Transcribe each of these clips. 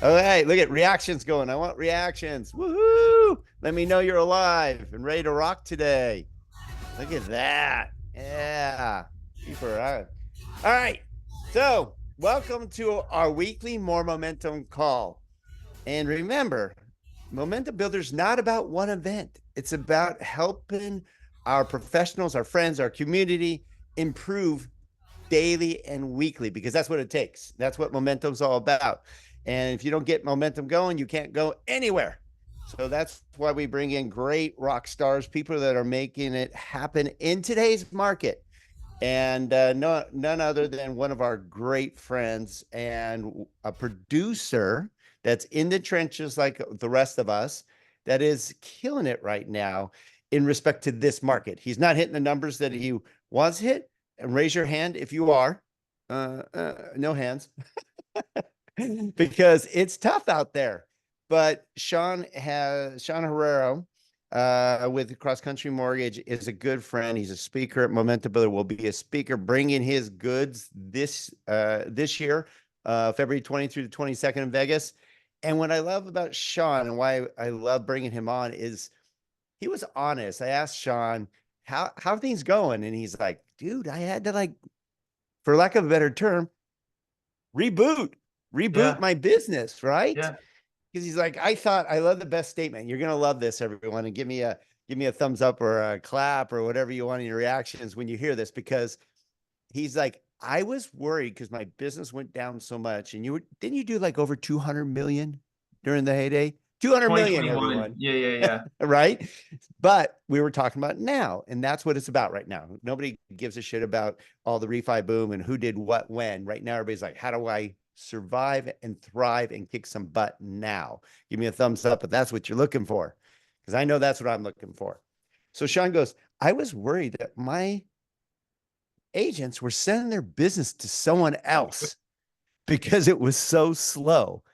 All right, look at reactions going. I want reactions. Woohoo! Let me know you're alive and ready to rock today. Look at that. Yeah. People are on. All right. So, welcome to our weekly More Momentum call. And remember, Momentum Builder's not about one event. It's about helping our professionals, our friends, our community improve daily and weekly because that's what it takes. That's what momentum's all about. And if you don't get momentum going, you can't go anywhere. So that's why we bring in great rock stars, people that are making it happen in today's market. And none other than one of our great friends and a producer that's in the trenches like the rest of us that is killing it right now in respect to this market. He's not hitting the numbers that he wants hit. And raise your hand if you are. No hands because it's tough out there. But Sean Herrero with Cross Country Mortgage is a good friend. He's a speaker at Momentum Builder. Will be a speaker bringing his goods this year, February 20 through the 22nd in Vegas. And what I love about Sean and why I love bringing him on is he was honest. I asked Sean how are things going, and he's like, "Dude, I had to like, for lack of a better term, reboot, reboot Yeah, my business, right?" yeah. Because he's like, I thought I love the best statement. You're gonna love this, everyone, and give me a thumbs up or a clap or whatever you want in your reactions when you hear this, because he's like, I was worried because my business went down so much, and didn't you do like over 200 million during the heyday? 200 million, 2021. everyone. Yeah, yeah, yeah. Right? But we were talking about now, and that's what it's about right now. Nobody gives a shit about all the refi boom and who did what when. Right now, everybody's like, how do I survive and thrive and kick some butt now? Give me a thumbs up if that's what you're looking for, because I know that's what I'm looking for. So Sean goes, I was worried that my agents were sending their business to someone else because it was so slow.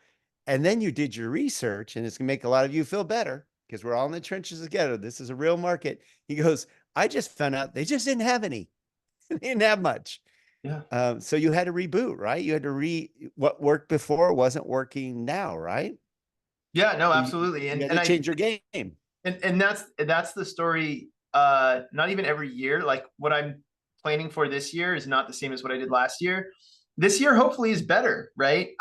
And then you did your research, and it's going to make a lot of you feel better because we're all in the trenches together. This is a real market. He goes, I just found out they just didn't have any. They didn't have much. Yeah. So you had to reboot, right? You had to what worked before wasn't working now, right? Yeah, no, So absolutely. you And had and to I change your game. and that's the story not even every year. Like what I'm planning for this year is not the same as what I did last year. This year hopefully is better, right?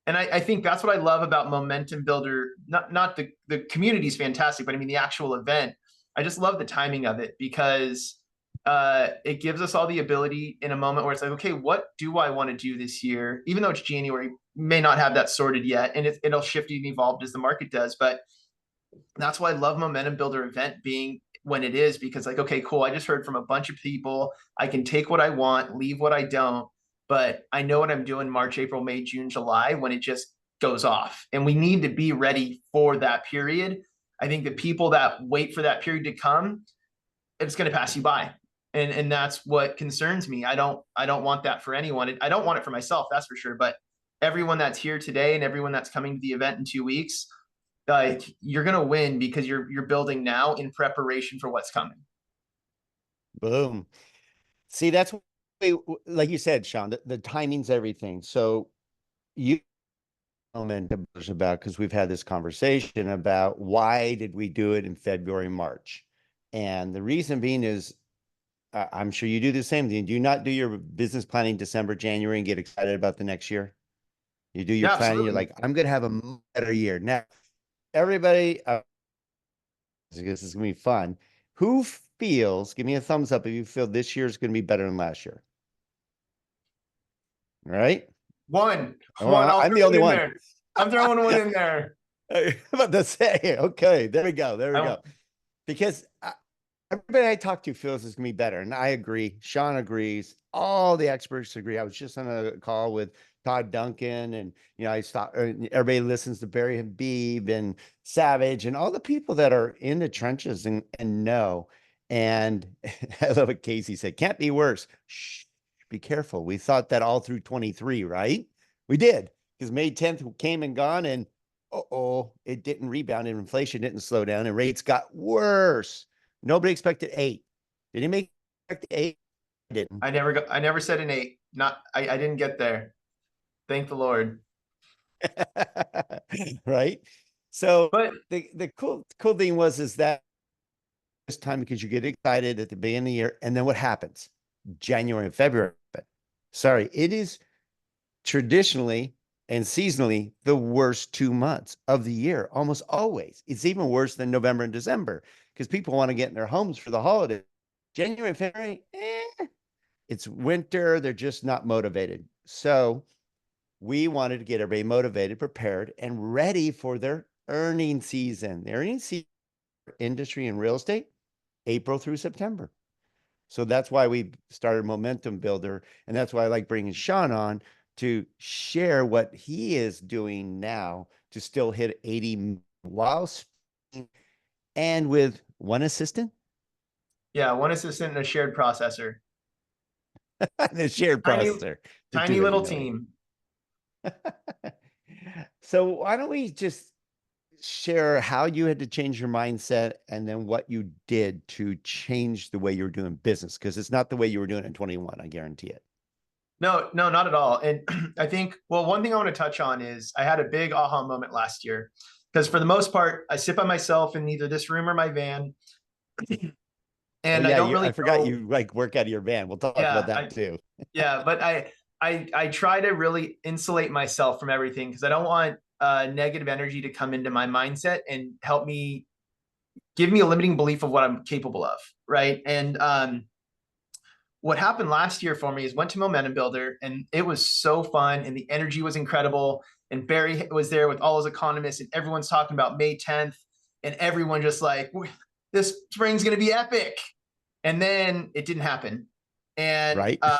And I think that's what I love about Momentum Builder. Not the community is fantastic, but I mean the actual event. I just love the timing of it because it gives us all the ability in a moment where it's like, okay, what do I want to do this year? Even though it's January, may not have that sorted yet, and it'll shift and evolve as the market does. But that's why I love Momentum Builder event being when it is, because like, okay, cool. I just heard from a bunch of people. I can take what I want, leave what I don't, but I know what I'm doing March, April, May, June, July when it just goes off. And we need to be ready for that period. I think the people that wait for that period to come, it's going to pass you by. And that's what concerns me. I don't want that for anyone. I don't want it for myself, that's for sure. But everyone that's here today and everyone that's coming to the event in 2 weeks, you're gonna win because you're building now in preparation for what's coming. Boom. See, that's like you said, Sean, the timing's everything. So you momentum is about, because we've had this conversation about why did we do it in February, March. And the reason being is I'm sure you do the same thing. Do you not do your business planning December, January and get excited about the next year? You do your Yeah, planning, you're absolutely. like, I'm going to have a better year. Now, everybody, this is going to be fun. Who feels, give me a thumbs up if you feel this year is going to be better than last year. All right. One, one. Well, I'll I'm throw the only it in one. there. I'm throwing one in there. I'm about to say, okay, there we go. There we I go. Because everybody I talk to feels it's gonna be better, and I agree. Sean agrees. All the experts agree. I was just on a call with Todd Duncan, and I stopped. Everybody listens to Barry Habib and Savage, and all the people that are in the trenches and know. And I love what Casey said. Can't be worse. Shh, be careful. We thought that all through 23, right? We did, because May 10th came and gone, and it didn't rebound, and inflation didn't slow down, and rates got worse. Nobody expected 8. Did anybody expect 8? I didn't. I never said an eight. Not I didn't get there. Thank the Lord. Right. So But the cool thing is that this time because you get excited at the beginning of the year, and then what happens? January and February. Sorry, it is traditionally and seasonally the worst 2 months of the year, almost always. It's even worse than November and December because people want to get in their homes for the holidays. January and February, it's winter. They're just not motivated. So we wanted to get everybody motivated, prepared, and ready for their earning season. The earning season industry and real estate, April through September. So that's why we started Momentum Builder. And that's why I like bringing Sean on to share what he is doing now to still hit 80 while speaking and with one assistant, yeah, one assistant and a shared processor. the shared Tiny, processor, the two tiny that you little know. team. So why don't we just share how you had to change your mindset and then what you did to change the way you were doing business? Because it's not the way you were doing it in 21, I guarantee it. No, no, not at all. And I think, well, one thing I want to touch on is I had a big aha moment last year because for the most part, I sit by myself in either this room or my van, Oh and I yeah, don't I really forgot know. you like work out of your van. We'll talk about Yeah, that too. yeah, but I try to really insulate myself from everything because I don't want negative energy to come into my mindset and help me give me a limiting belief of what I'm capable of, right? And what happened last year for me is went to Momentum Builder and it was so fun and the energy was incredible. And Barry was there with all his economists and everyone's talking about May 10th and everyone just like, this spring's going to be epic. And then it didn't happen. And Right? Wah,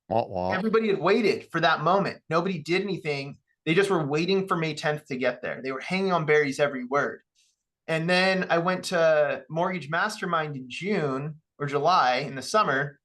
wah. everybody had waited for that moment. Nobody did anything. They just were waiting for May 10th to get there. They were hanging on Barry's every word. And then I went to Mortgage Mastermind in June or July in the summer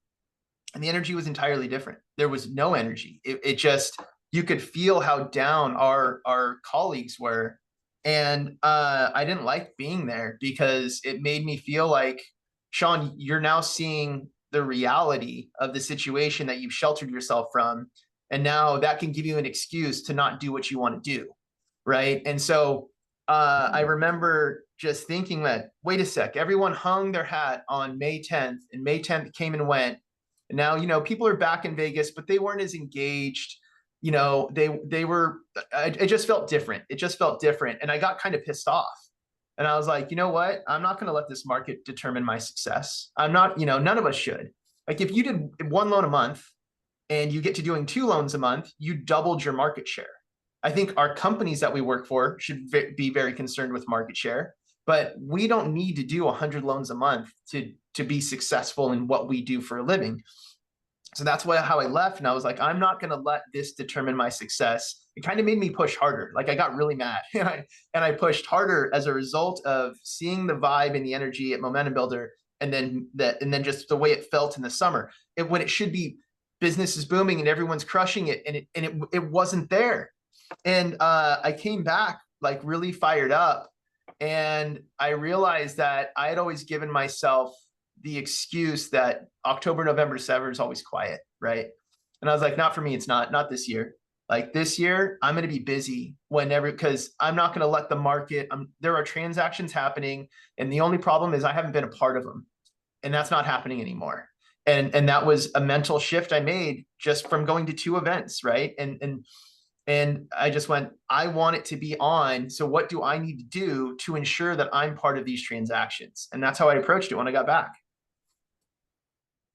and the energy was entirely different. There was no energy. It just you could feel how down our colleagues were, and I didn't like being there because it made me feel like, Sean, you're now seeing the reality of the situation that you've sheltered yourself from, and now that can give you an excuse to not do what you want to do, right? And so I remember just thinking that, wait a sec, everyone hung their hat on May 10th, and May 10th came and went. And now, people are back in Vegas, but they weren't as engaged. They were, it just felt different. It just felt different. And I got kind of pissed off. And I was like, you know what? I'm not going to let this market determine my success. I'm not, none of us should. Like if you did one loan a month and you get to doing 2 loans a month, you doubled your market share. I think our companies that we work for should be very concerned with market share, but we don't need to do 100 loans a month to be successful in what we do for a living. So that's how I left. And I was like, I'm not going to let this determine my success. It kind of made me push harder. Like I got really mad and I pushed harder as a result of seeing the vibe and the energy at Momentum Builder. And then just the way it felt in the summer, when it should be business is booming and everyone's crushing it. And it wasn't there. And I came back like really fired up. And I realized that I had always given myself the excuse that October, November, December is always quiet, right? And I was like, not for me. It's not this year. Like this year, I'm going to be busy whenever, because I'm not going to let the market, there are transactions happening. And the only problem is I haven't been a part of them. And that's not happening anymore. And that was a mental shift I made just from going to 2 events, right? And I just went, I want it to be on. So what do I need to do to ensure that I'm part of these transactions? And that's how I approached it when I got back.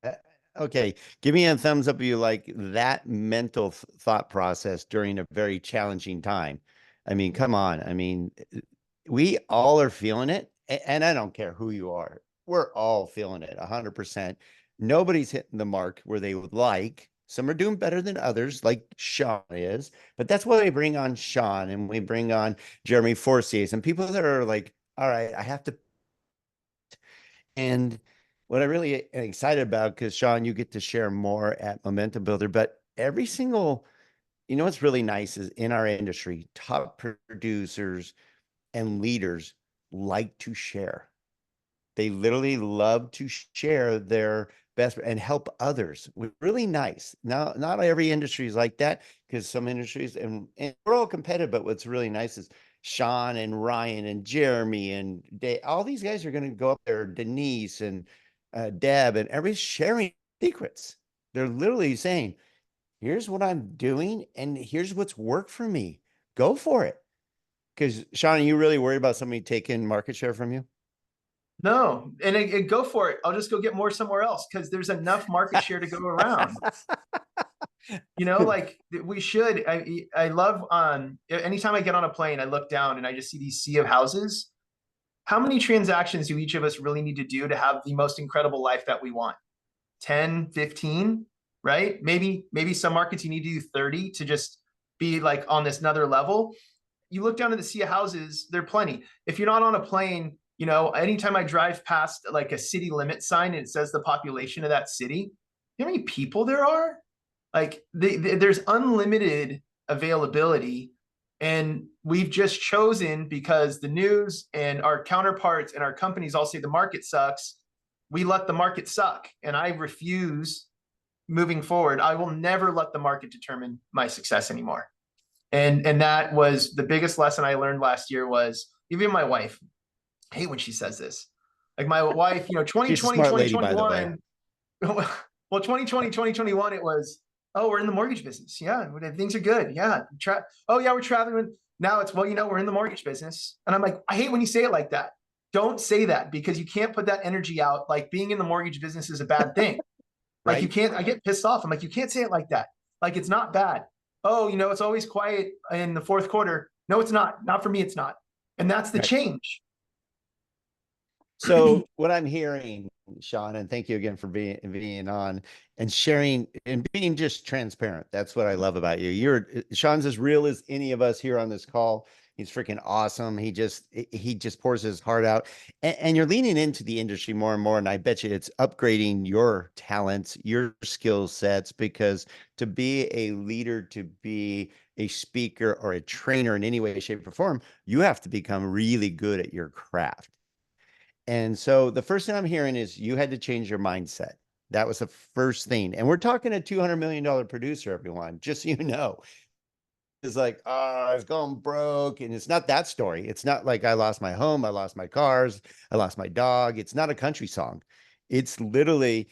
Uh, Okay, give me a thumbs up if you like that mental thought process during a very challenging time. I mean, come on. I mean, we all are feeling it, and I don't care who you are. We're all feeling it 100%. Nobody's hitting the mark where they would like. Some are doing better than others, like Sean is. But that's why we bring on Sean and we bring on Jeremy Forcier and people that are like, all right, I have to. And what I really am excited about, because Sean, you get to share more at Momentum Builder, but every single, what's really nice is in our industry, top producers and leaders like to share. They literally love to share their best and help others. Really nice. Now, not every industry is like that, because some industries, and we're all competitive, but what's really nice is Sean and Ryan and Jeremy and all these guys are going to go up there, Denise and Deb, and everybody's sharing secrets. They're literally saying, here's what I'm doing, and here's what's worked for me. Go for it. Because Sean, are you really worried about somebody taking market share from you? No, and go for it. I'll just go get more somewhere else because there's enough market share to go around. You know, like we should. I love anytime I get on a plane, I look down and I just see these sea of houses. How many transactions do each of us really need to do to have the most incredible life that we want? 10, 15, right? Maybe some markets you need to do 30 to just be like on this another level. You look down at the sea of houses, there are plenty. If you're not on a plane, you know, anytime I drive past like a city limit sign and it says the population of that city, you know how many people there are? Like there's unlimited availability. And we've just chosen, because the news and our counterparts and our companies all say the market sucks, we let the market suck. And I refuse, moving forward, I will never let the market determine my success anymore. And that was the biggest lesson I learned last year. Was even my wife, I hate when she says this. Like my wife, you know, She's a 2020, smart lady, by the way. 2021. Well, 2020, 2021, it was, oh, we're in the mortgage business. Yeah, things are good. Yeah. Oh, yeah, we're traveling. Now it's, well, you know, we're in the mortgage business. And I'm like, I hate when you say it like that. Don't say that, because you can't put that energy out. Like being in the mortgage business is a bad thing. Like you Right? can't, I get pissed off. I'm like, you can't say it like that. Like it's not bad. Oh, you know, it's always quiet in the fourth quarter. No, it's not. Not for me, it's not. And that's the Right. change. So what I'm hearing, Sean, and thank you again for being on and sharing and being just transparent. That's what I love about you. Sean's as real as any of us here on this call. He's freaking awesome. He just pours his heart out, and you're leaning into the industry more and more. And I bet you it's upgrading your talents, your skill sets, because to be a leader, to be a speaker or a trainer in any way, shape, or form, you have to become really good at your craft. And so the first thing I'm hearing is you had to change your mindset. That was the first thing. And we're talking a $200 million producer, everyone, just so you know. It's like, oh, I've gone broke. And it's not that story. It's not like I lost my home, I lost my cars, I lost my dog. It's not a country song. It's literally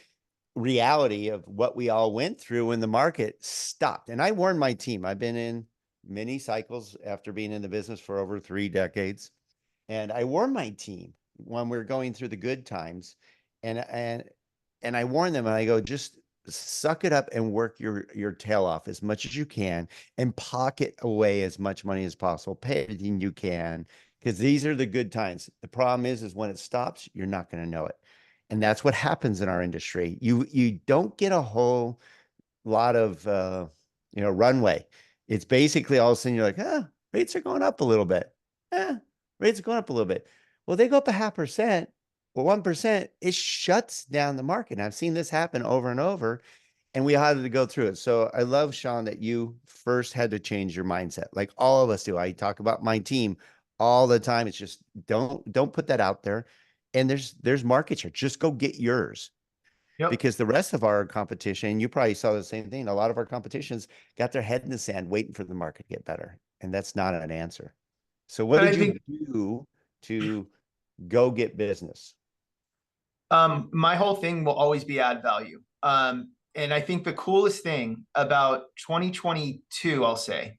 reality of what we all went through when the market stopped. And I warned my team. I've been in many cycles after being in the business for over 3 decades. And I warned my team when we are going through the good times, and I warn them, and I go, just suck it up and work your tail off as much as you can, and pocket away as much money as possible. Pay everything you can, because these are the good times. The problem is when it stops, you're not going to know it, and that's what happens in our industry. You don't get a whole lot of runway. It's basically all of a sudden you're like, rates are going up a little bit. Rates are going up a little bit. Well, they go up 0.5% or 1%, it shuts down the market. And I've seen this happen over and over, and we had to go through it. So I love, Sean, that you first had to change your mindset, like all of us do. I talk about my team all the time. It's just don't put that out there. And there's market share. Just go get yours, Yep. because the rest of our competition, you probably saw the same thing. A lot of our competitions got their head in the sand waiting for the market to get better. And that's not an answer. So what And I did you think do to go get business? my whole thing will always be add value. And I think the coolest thing about 2022, I'll say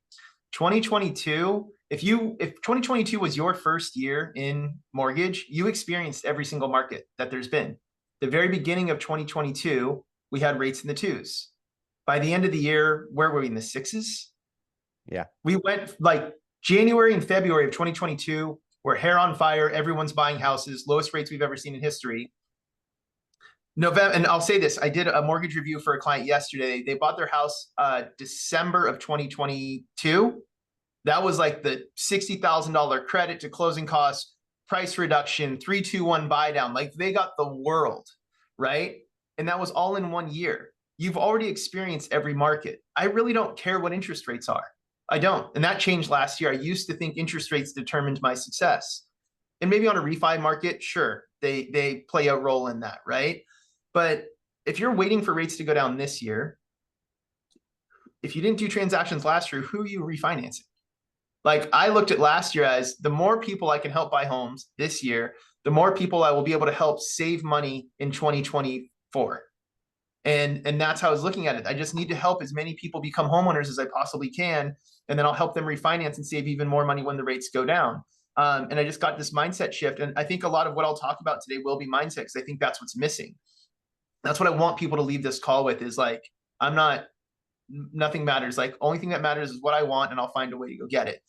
2022, if 2022 was your first year in mortgage, you experienced every single market that there's been. The very beginning of 2022, we had rates in the twos. By the end of the year, where were we, in the sixes? Yeah. We went like January and February of 2022, we're hair on fire. Everyone's buying houses, lowest rates we've ever seen in history. November, and I'll say this, I did a mortgage review for a client yesterday. They bought their house December of 2022. That was like the $60,000 credit to closing costs, price reduction, 3-2-1 buy down. Like they got the world, right? And that was all in 1 year. You've already experienced every market. I really don't care what interest rates are. I don't. And that changed last year. I used to think interest rates determined my success. And maybe on a refi market, sure, they play a role in that, right? But if you're waiting for rates to go down this year, if you didn't do transactions last year, who are you refinancing? Like I looked at last year as the more people I can help buy homes this year, the more people I will be able to help save money in 2024. And that's how I was looking at it. I just need to help as many people become homeowners as I possibly can, and then I'll help them refinance and save even more money when the rates go down. And I just got this mindset shift, and I think a lot of what I'll talk about today will be mindset because I think that's what's missing. That's what I want people to leave this call with is like, I'm not, nothing matters. Like only thing that matters is what I want, and I'll find a way to go get it.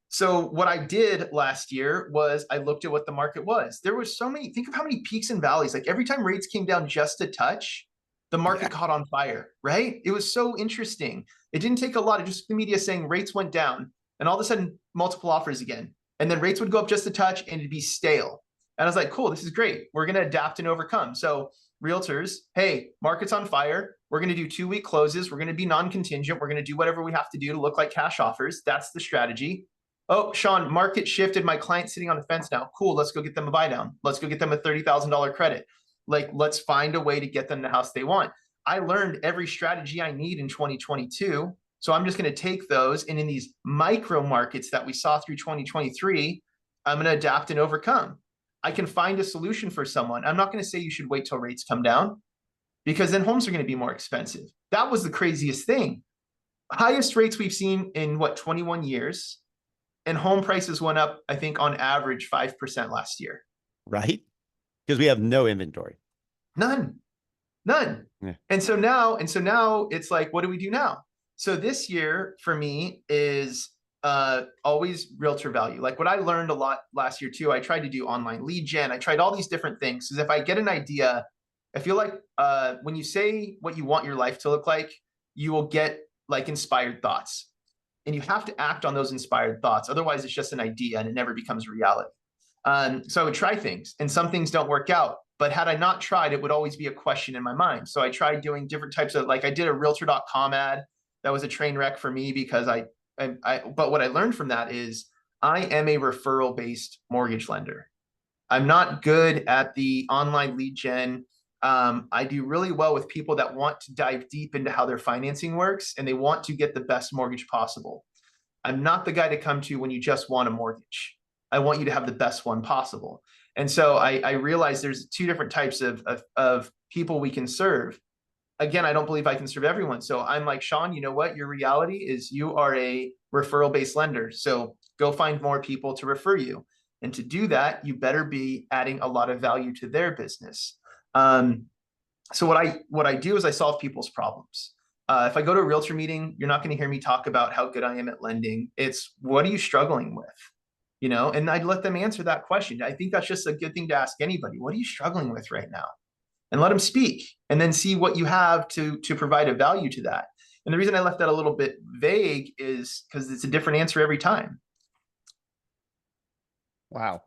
So what I did last year was I looked at what the market was. There was so many, think of how many peaks and valleys. Like every time rates came down just a touch, the market caught on fire, right? It was so interesting. It didn't take a lot of just the media saying rates went down and all of a sudden multiple offers again. And then rates would go up just a touch and it'd be stale. And I was like, cool, this is great. We're going to adapt and overcome. So realtors, hey, market's on fire. We're going to do 2-week closes. We're going to be non-contingent. We're going to do whatever we have to do to look like cash offers. That's the strategy. Oh, Sean, market shifted. My client's sitting on the fence now. Cool. Let's go get them a buy down. Let's go get them a $30,000 credit. Like, let's find a way to get them the house they want. I learned every strategy I need in 2022. So I'm just going to take those. And in these micro markets that we saw through 2023, I'm going to adapt and overcome. I can find a solution for someone. I'm not going to say you should wait till rates come down because then homes are going to be more expensive. That was the craziest thing. Highest rates we've seen in what, 21 years. And home prices went up, I think, on average 5% last year. Right? Because we have no inventory. None. Yeah. And so now it's like, what do we do now? So this year for me is always realtor value. Like what I learned a lot last year too, I tried to do online lead gen. I tried all these different things. Because if I get an idea, I feel like when you say what you want your life to look like, you will get like inspired thoughts. And you have to act on those inspired thoughts. Otherwise, it's just an idea and it never becomes reality. So I would try things and some things don't work out. But had I not tried, it would always be a question in my mind. So I tried doing different types of, like I did a realtor.com ad. That was a train wreck for me because but what I learned from that is I am a referral-based mortgage lender. I'm not good at the online lead gen. I do really well with people that want to dive deep into how their financing works and they want to get the best mortgage possible. I'm not the guy to come to when you just want a mortgage. I want you to have the best one possible. And so I realize there's 2 different types of people we can serve. Again, I don't believe I can serve everyone. So I'm like, Sean, you know what? Your reality is you are a referral-based lender. So go find more people to refer you. And to do that, you better be adding a lot of value to their business. So what I do is I solve people's problems. If I go to a realtor meeting, you're not going to hear me talk about how good I am at lending. It's what are you struggling with? You know, and I'd let them answer that question. I think that's just a good thing to ask anybody. What are you struggling with right now? And let them speak and then see what you have to provide a value to that. And the reason I left that a little bit vague is because it's a different answer every time. Wow.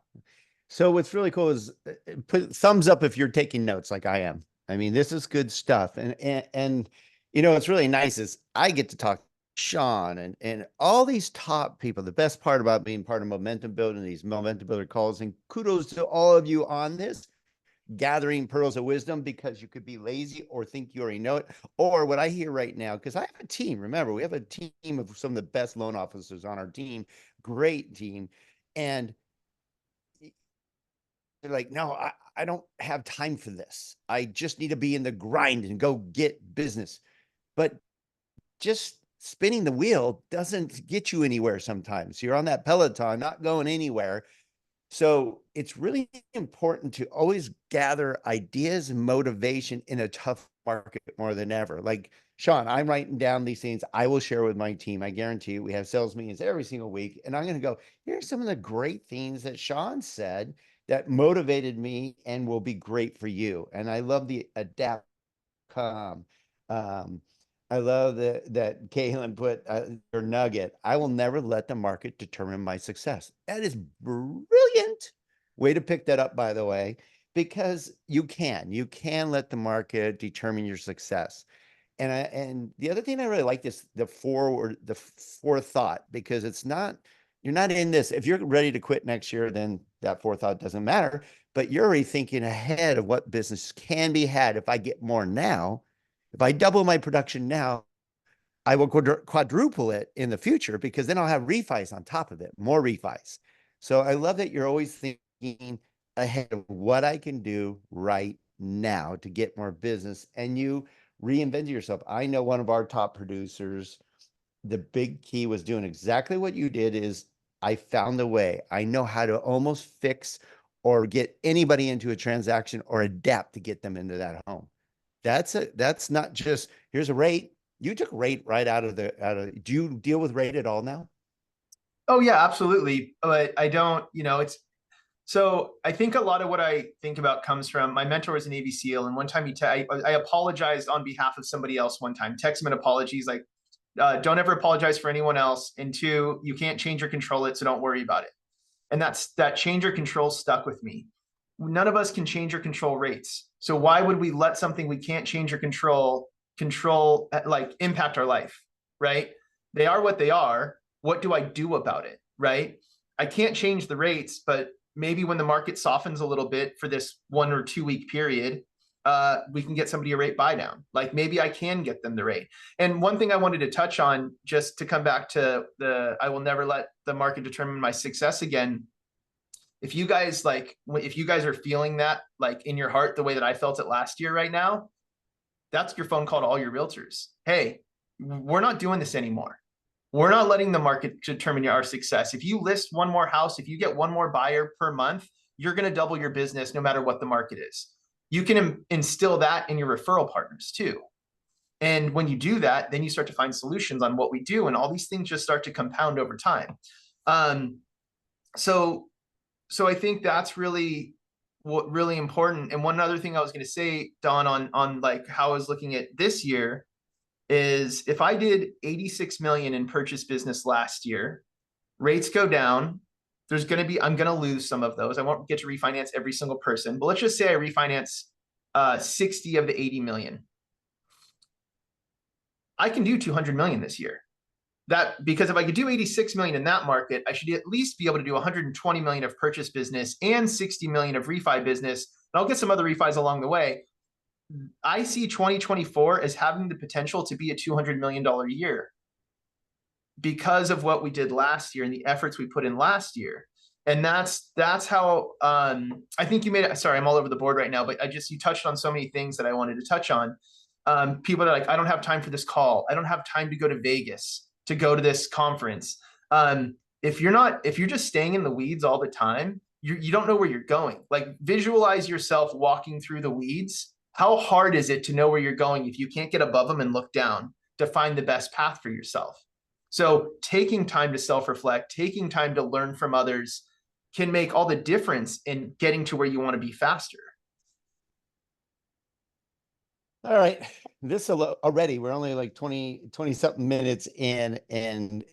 So what's really cool is put thumbs up if you're taking notes like I am. I mean, this is good stuff. And you know, what's really nice is I get to talk to Sean and all these top people. The best part about being part of Momentum Building, these Momentum Builder calls, and kudos to all of you on this, gathering pearls of wisdom, because you could be lazy or think you already know it. Or what I hear right now, because I have a team, remember, we have a team of some of the best loan officers on our team, great team. And they're like, no, I don't have time for this. I just need to be in the grind and go get business. But just spinning the wheel doesn't get you anywhere sometimes. You're on that Peloton, not going anywhere. So it's really important to always gather ideas and motivation in a tough market more than ever. Like Sean, I'm writing down these things I will share with my team. I guarantee you, we have sales meetings every single week. And I'm going to go, here's some of the great things that Sean said that motivated me and will be great for you. And I love the adapt. I love that Kaylin put her nugget. I will never let the market determine my success. That is brilliant. Way to pick that up, by the way, because you can let the market determine your success. And the other thing I really like is the forethought, because it's not, you're not in this. If you're ready to quit next year, then that forethought doesn't matter, but you're already thinking ahead of what business can be had if I get more now. If I double my production now, I will quadruple it in the future because then I'll have refis on top of it, more refis. So I love that you're always thinking ahead of what I can do right now to get more business, and you reinvented yourself. I know one of our top producers, the big key was doing exactly what you did is I found a way. I know how to almost fix or get anybody into a transaction or adapt to get them into that home. That's not just here's a rate. You took rate right do you deal with rate at all now? Oh yeah, absolutely. But I don't, it's so I think a lot of what I think about comes from my mentor was a Navy SEAL, and one time I apologized on behalf of somebody else one time. Text him an apology. He's like, don't ever apologize for anyone else. And two, you can't change or control it, so don't worry about it. And that change or control stuck with me. None of us can change or control rates. So why would we let something we can't change or control like impact our life, right? They are what they are. What do I do about it, right? I can't change the rates, but maybe when the market softens a little bit for this 1 or 2 week period, we can get somebody a rate buy down. Like maybe I can get them the rate. And one thing I wanted to touch on, just to come back to I will never let the market determine my success again. If you guys are feeling that like in your heart the way that I felt it last year right now, that's your phone call to all your realtors. Hey, we're not doing this anymore. We're not letting the market determine our success. If you list one more house, if you get one more buyer per month, you're going to double your business no matter what the market is. You can instill that in your referral partners too. And when you do that, then you start to find solutions on what we do, and all these things just start to compound over time. Um, so, so I think that's really important. And one other thing I was going to say, Don, on like how I was looking at this year is if I did 86 million in purchase business last year, rates go down. I'm going to lose some of those. I won't get to refinance every single person, but let's just say I refinance 60 of the 80 million. I can do 200 million this year. Because if I could do 86 million in that market, I should at least be able to do 120 million of purchase business and 60 million of refi business. And I'll get some other refis along the way. I see 2024 as having the potential to be a $200 million year because of what we did last year and the efforts we put in last year. And that's how I think you made it. Sorry, I'm all over the board right now, but you touched on so many things that I wanted to touch on. People are like, I don't have time for this call. I don't have time to go to Vegas to go to this conference. If you're just staying in the weeds all the time, you don't know where you're going. Like visualize yourself walking through the weeds. How hard is it to know where you're going if you can't get above them and look down to find the best path for yourself? So taking time to self-reflect, taking time to learn from others can make all the difference in getting to where you want to be faster. All right. Already, we're only like 20 something minutes in, and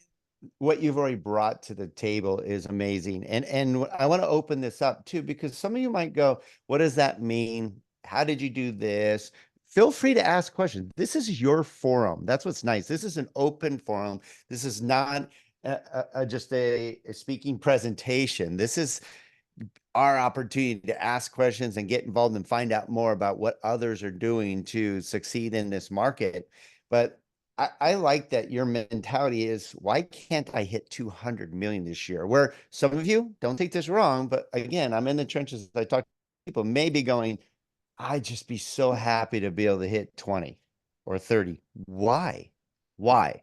what you've already brought to the table is amazing. And I want to open this up too, because some of you might go, what does that mean? How did you do this? Feel free to ask questions. This is your forum. That's what's nice. This is an open forum. This is not just a speaking presentation. This is our opportunity to ask questions and get involved and find out more about what others are doing to succeed in this market. But I like that your mentality is, why can't I hit 200 million this year? Where some of you, don't take this wrong, but again, I'm in the trenches. I talk to people maybe going, I'd just be so happy to be able to hit 20 or 30. Why? Why?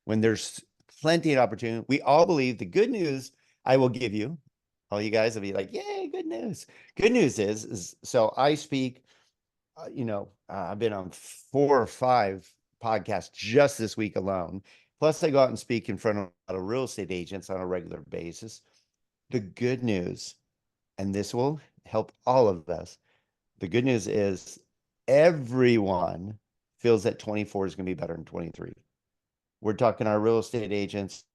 When there's plenty of opportunity. We all believe the good news I will give you. All you guys will be like, yay, good news. Good news is so I speak, I've been on 4 or 5 podcasts just this week alone. Plus I go out and speak in front of a lot of real estate agents on a regular basis. The good news, and this will help all of us. The good news is everyone feels that 24 is going to be better than 23. We're talking our real estate agents,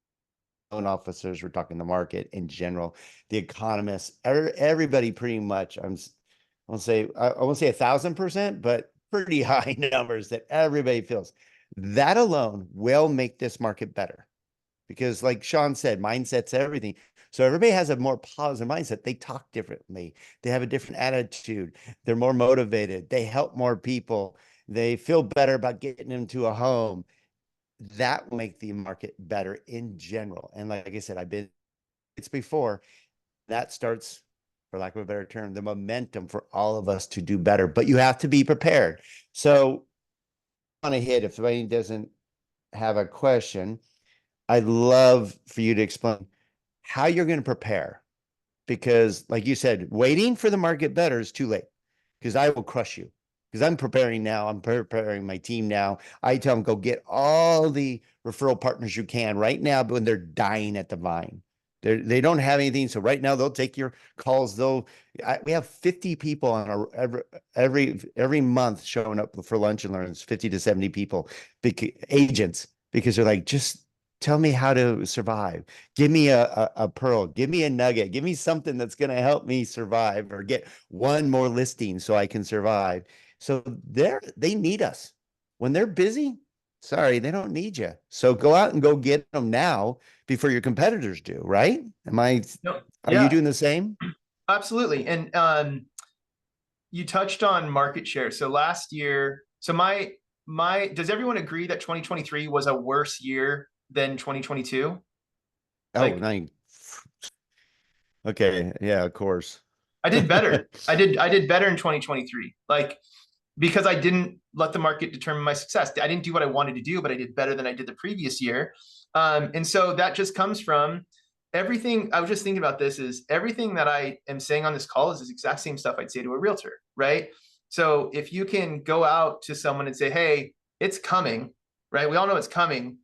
loan officers, we're talking the market in general, the economists, everybody pretty much, I won't say 1,000%, but pretty high numbers that everybody feels. That alone will make this market better. Because like Sean said, mindset's everything. So everybody has a more positive mindset. They talk differently. They have a different attitude. They're more motivated. They help more people. They feel better about getting into a home. That will make the market better in general. And like I said, it's before that starts, for lack of a better term, the momentum for all of us to do better, but you have to be prepared. So on a hit, if somebody doesn't have a question, I'd love for you to explain how you're going to prepare. Because like you said, waiting for the market better is too late, because I will crush you. Because I'm preparing now. I'm preparing my team now. I tell them, go get all the referral partners you can right now, but when they're dying at the vine. They don't have anything. So right now they'll take your calls. We have 50 people on every month showing up for lunch and learns, 50 to 70 people, agents, because they're like, just tell me how to survive. Give me a pearl, give me a nugget, give me something that's going to help me survive or get one more listing so I can survive. So they need us. When they're busy, sorry, they don't need you. So go out and go get them now before your competitors do, right? No, Are you yeah, doing the same? absolutely. And you touched on market share. So last year, so my does everyone agree that 2023 was a worse year than 2022? Oh, Like nine. Okay. Yeah, of course. I did better. I did better in 2023. Like because I didn't let the market determine my success. I didn't do what I wanted to do, but I did better than I did the previous year. And so that just comes from everything. I was just thinking about this is everything that I am saying on this call is the exact same stuff I'd say to a realtor, right? So if you can go out to someone and say, hey, it's coming, right? We all know it's coming,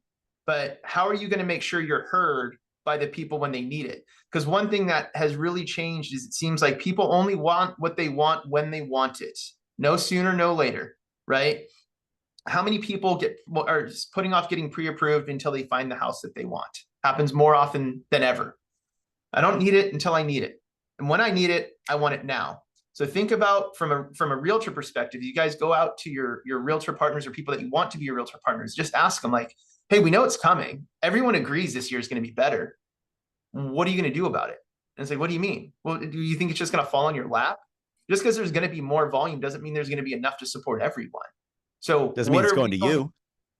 but how are you going to make sure you're heard by the people when they need it? Because one thing that has really changed is it seems like people only want what they want when they want it, no sooner, no later, right? How many people are putting off getting pre-approved until they find the house that they want? Happens more often than ever. I don't need it until I need it. And when I need it, I want it now. So think about from a realtor perspective, you guys go out to your realtor partners or people that you want to be your realtor partners, just ask them like, hey, we know it's coming. Everyone agrees this year is going to be better. What are you going to do about it? And it's like, what do you mean? Well, do you think it's just going to fall on your lap? Just because there's going to be more volume doesn't mean there's going to be enough to support everyone. So Doesn't mean what it's are going we to going? you.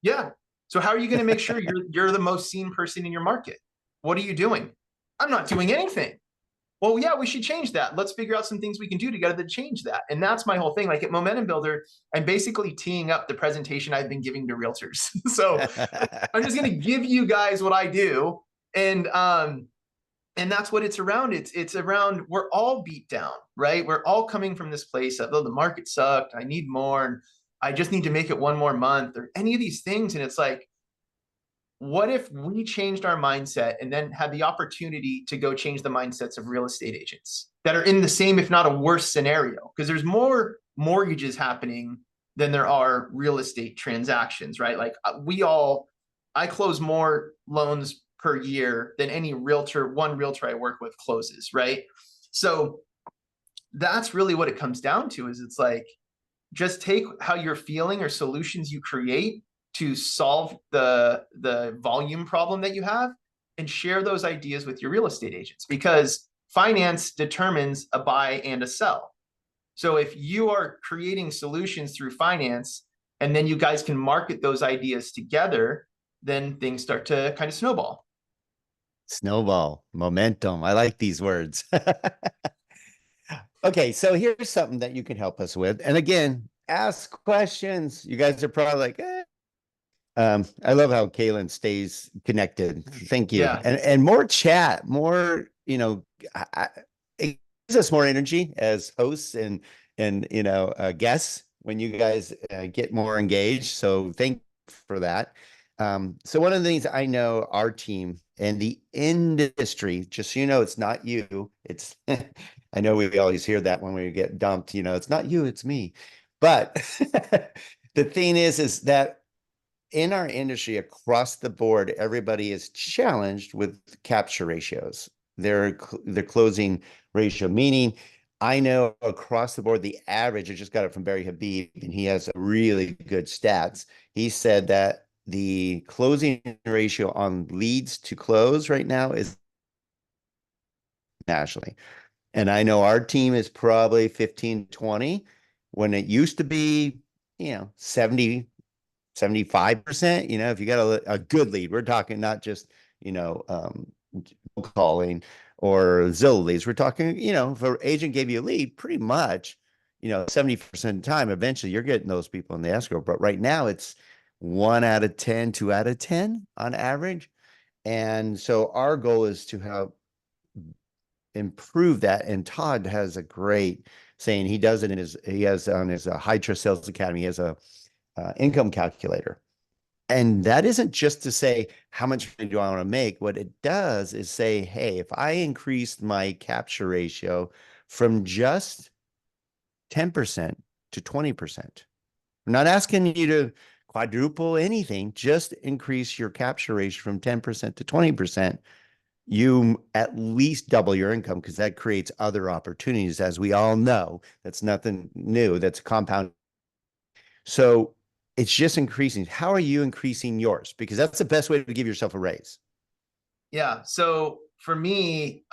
Yeah. So how are you going to make sure you're the most seen person in your market? What are you doing? I'm not doing anything. Well, yeah, we should change that. Let's figure out some things we can do together to change that. And that's my whole thing. Like at Momentum Builder, I'm basically teeing up the presentation I've been giving to realtors. So I'm just going to give you guys what I do. And that's what it's around. It's around we're all beat down, right? We're all coming from this place of, oh, the market sucked. I need more. And I just need to make it one more month or any of these things. And it's like, what if we changed our mindset and then had the opportunity to go change the mindsets of real estate agents that are in the same, if not a worse scenario? Because there's more mortgages happening than there are real estate transactions, right? Like I close more loans per year than any one realtor I work with closes, right? So that's really what it comes down to is it's like, just take how you're feeling or solutions you create to solve the volume problem that you have and share those ideas with your real estate agents because finance determines a buy and a sell. So if you are creating solutions through finance and then you guys can market those ideas together, then things start to kind of snowball. Snowball, momentum. I like these words. Okay, so here's something that you can help us with. And again, ask questions. You guys are probably like, eh. I love how Kaylin stays connected. Thank you. Yeah. And more chat, more, it gives us more energy as hosts and guests when you guys get more engaged. So thank you for that. So one of the things I know our team and the industry, just so you know, it's not you. It's I know we always hear that when we get dumped, it's not you, it's me. But the thing is that in our industry across the board, everybody is challenged with capture ratios. Their closing ratio, meaning I know across the board, the average, I just got it from Barry Habib, and he has really good stats. He said that the closing ratio on leads to close right now is nationally. And I know our team is probably 15, 20 when it used to be, 70, 75%. If you got a good lead, we're talking not just, calling or Zillow leads. We're talking, if an agent gave you a lead, pretty much, 70% of the time, eventually you're getting those people in the escrow. But right now it's 1 out of 10, 2 out of 10 on average. And so our goal is to have improve that. And Todd has a great saying. He does it he has on his High Trust Sales Academy. He has a income calculator. And that isn't just to say, how much money do I want to make? What it does is say, hey, if I increased my capture ratio from just 10% to 20%, I'm not asking you to quadruple anything, just increase your capture ratio from 10% to 20%. You at least double your income, because that creates other opportunities. As we all know, that's nothing new. That's compound. So it's just increasing. How are you increasing yours? Because that's the best way to give yourself a raise. Yeah. So for me,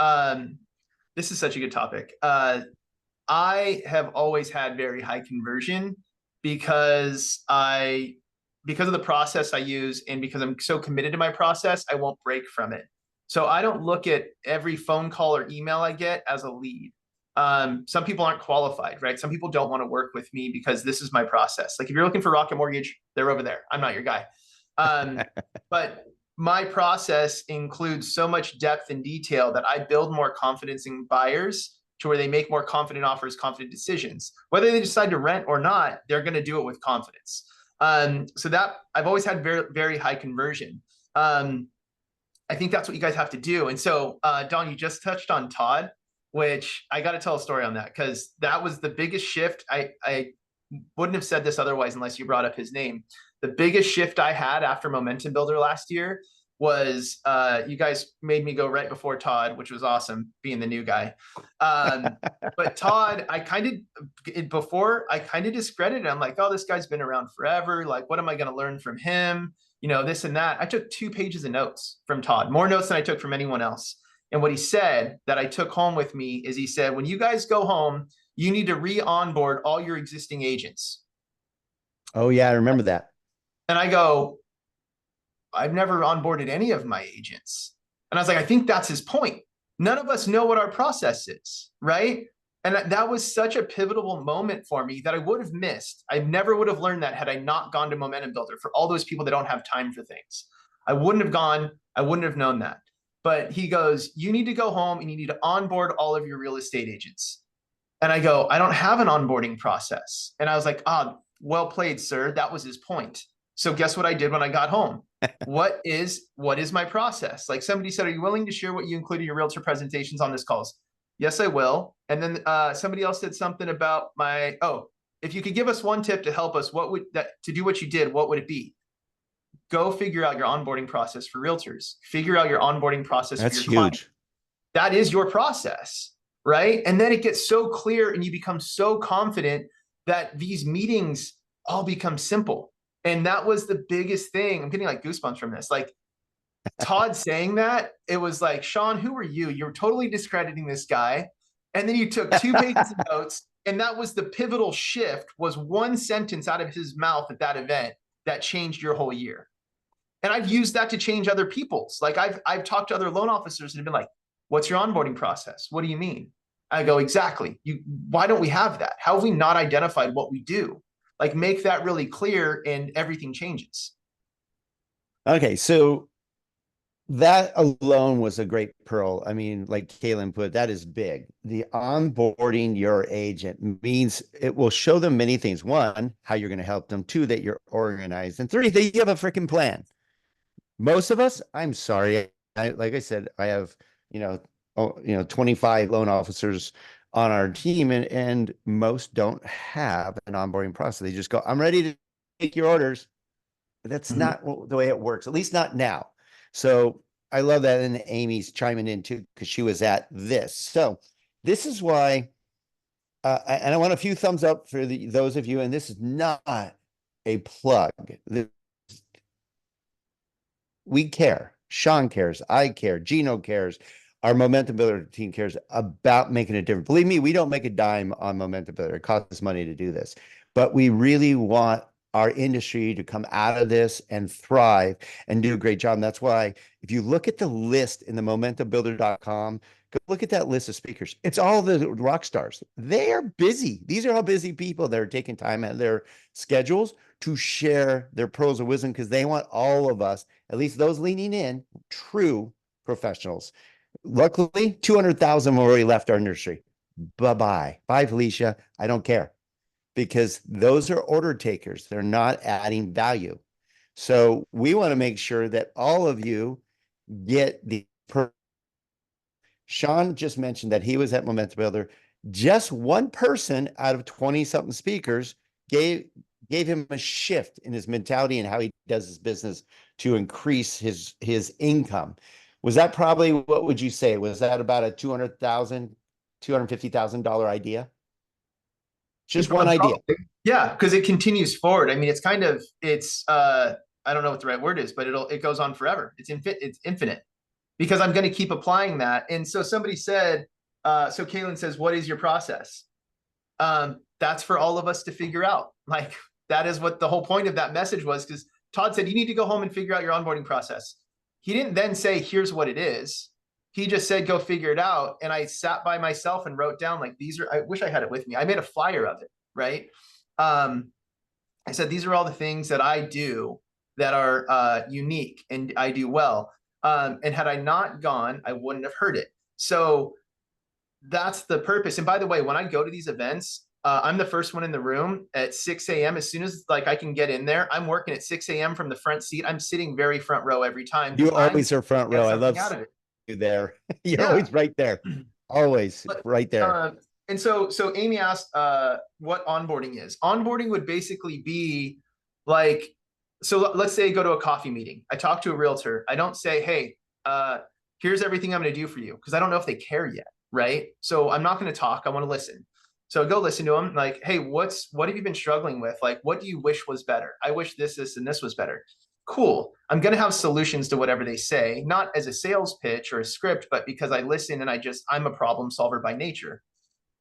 this is such a good topic. I have always had very high conversion because because of the process I use, and because I'm so committed to my process, I won't break from it. So I don't look at every phone call or email I get as a lead. Some people aren't qualified, right? Some people don't want to work with me because this is my process. Like if you're looking for Rocket Mortgage, they're over there. I'm not your guy. But my process includes so much depth and detail that I build more confidence in buyers to where they make more confident offers, confident decisions. Whether they decide to rent or not, they're going to do it with confidence. So that I've always had very, very high conversion. I think that's what you guys have to do. And so, Don, you just touched on Todd, which I got to tell a story on that, because that was the biggest shift. I wouldn't have said this otherwise unless you brought up his name. The biggest shift I had after Momentum Builder last year was you guys made me go right before Todd, which was awesome, being the new guy. But Todd, I kind of discredited. I'm like, oh, this guy's been around forever. Like, what am I going to learn from him? This and that. I took 2 pages of notes from Todd, more notes than I took from anyone else. And what he said that I took home with me is, he said, when you guys go home, you need to re-onboard all your existing agents. Oh, yeah, I remember that. And I go, I've never onboarded any of my agents. And I was like, I think that's his point. None of us know what our process is, right? And that was such a pivotal moment for me that I would have missed. I never would have learned that had I not gone to Momentum Builder. For all those people that don't have time for things, I wouldn't have gone. I wouldn't have known that. But he goes, you need to go home and you need to onboard all of your real estate agents. And I go, I don't have an onboarding process. And I was like, well played, sir. That was his point. So guess what I did when I got home? What is my process? Like somebody said, are you willing to share what you include in your realtor presentations on this calls? Yes, I will. And then somebody else said something about if you could give us one tip to help us, to do what you did, what would it be? Go figure out your onboarding process for realtors. Figure out your onboarding process for your client. That is your process, right? And then it gets so clear and you become so confident that these meetings all become simple. And that was the biggest thing. I'm getting like goosebumps from this. Like Todd saying that, it was like, Sean, who are you? You're totally discrediting this guy. And then you took 2 pages of notes. And that was the pivotal shift, was one sentence out of his mouth at that event that changed your whole year. And I've used that to change other people's. Like I've talked to other loan officers and been like, what's your onboarding process? What do you mean? I go, exactly. Why don't we have that? How have we not identified what we do? Like make that really clear and everything changes. Okay. So that alone was a great pearl. I mean, like Kaylin put, that is big. The onboarding your agent means it will show them many things. 1, how you're going to help them. 2, that you're organized. And 3, that you have a freaking plan. Most of us, I'm sorry. Like I said, I have, 25 loan officers on our team, and most don't have an onboarding process. They just go, I'm ready to take your orders. But that's not the way it works, at least not now. So I love that. And Amy's chiming in too, because she was at this. So this is why, and I want a few thumbs up for those of you, and this is not a plug. We care. Sean cares. I care. Gino cares. Our momentum builder team cares about making a difference. Believe me, we don't make a dime on momentum builder. It costs us money to do this, but we really want our industry to come out of this and thrive and do a great job. And that's why if you look at the list in the momentumbuilder.com, go look at that list of speakers. It's all the rock stars. They are busy. These are all busy people that are taking time out of their schedules to share their pearls of wisdom because they want all of us, at least those leaning in, true professionals. Luckily, 200,000 have already left our industry. Bye-bye. Bye, Felicia. I don't care because those are order takers. They're not adding value. So we want to make sure that all of you get the Sean just mentioned that he was at Momentum Builder. Just one person out of 20 something speakers gave him a shift in his mentality and how he does his business to increase his income. Was that probably, what would you say? Was that about a $250,000 idea? Just one idea. Yeah, because it continues forward. I mean, it's kind of I don't know what the right word is, but it goes on forever. It's infinite because I'm going to keep applying that. And so somebody said, so Kaylin says, what is your process? That's for all of us to figure out. Like that is what the whole point of that message was, because Todd said, you need to go home and figure out your onboarding process. He didn't then say, here's what it is. He just said, go figure it out. And I sat by myself and wrote down, like, these are, I wish I had it with me. I made a flyer of it, right? I said, these are all the things that I do that are unique and I do well. And had I not gone, I wouldn't have heard it. So that's the purpose. And by the way, when I go to these events, I'm the first one in the room at 6 a.m. As soon as like I can get in there, I'm working at 6 a.m. from the front seat. I'm sitting very front row every time. You always are front row. I love out of it. You there. You're Yeah. always right there. Always But, right there. And so Amy asked what onboarding is. Onboarding would basically be like, so let's say I go to a coffee meeting. I talk to a realtor. I don't say, hey, here's everything I'm going to do for you, because I don't know if they care yet, right? So I'm not going to talk. I want to listen. So go listen to them. Like, hey, what have you been struggling with? Like, what do you wish was better? I wish this, and this was better. Cool. I'm going to have solutions to whatever they say, not as a sales pitch or a script, but because I listen and I'm a problem solver by nature.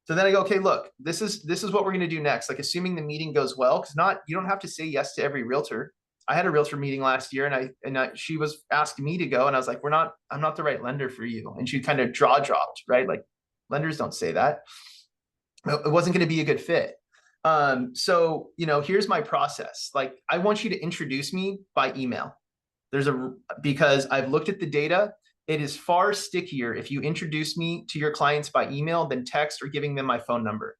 So then I go, okay, look, this is what we're going to do next. Like, assuming the meeting goes well, because you don't have to say yes to every realtor. I had a realtor meeting last year, and she was asking me to go, and I was like, I'm not the right lender for you. And she kind of jaw dropped, right? Like, lenders don't say that. It wasn't going to be a good fit. So, here's my process. Like, I want you to introduce me by email. Because I've looked at the data. It is far stickier if you introduce me to your clients by email than text or giving them my phone number.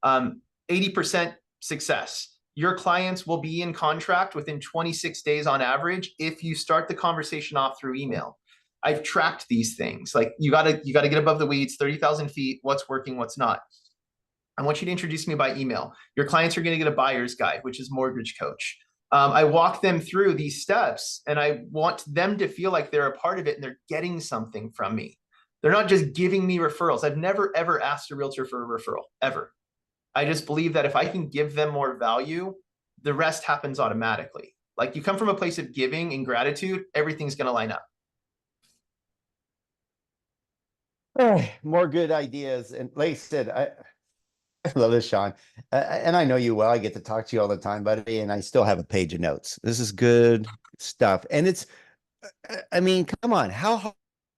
80% success. Your clients will be in contract within 26 days on average if you start the conversation off through email. I've tracked these things. Like, you gotta get above the weeds, 30,000 feet, what's working, what's not. I want you to introduce me by email. Your clients are going to get a buyer's guide, which is Mortgage Coach. I walk them through these steps, and I want them to feel like they're a part of it and they're getting something from me. They're not just giving me referrals. I've never, ever asked a realtor for a referral, ever. I just believe that if I can give them more value, the rest happens automatically. Like, you come from a place of giving and gratitude, everything's going to line up. More good ideas. And like I said, I love this, Sean. And I know you well. I get to talk to you all the time, buddy. And I still have a page of notes. This is good stuff. And I mean, come on. How hard,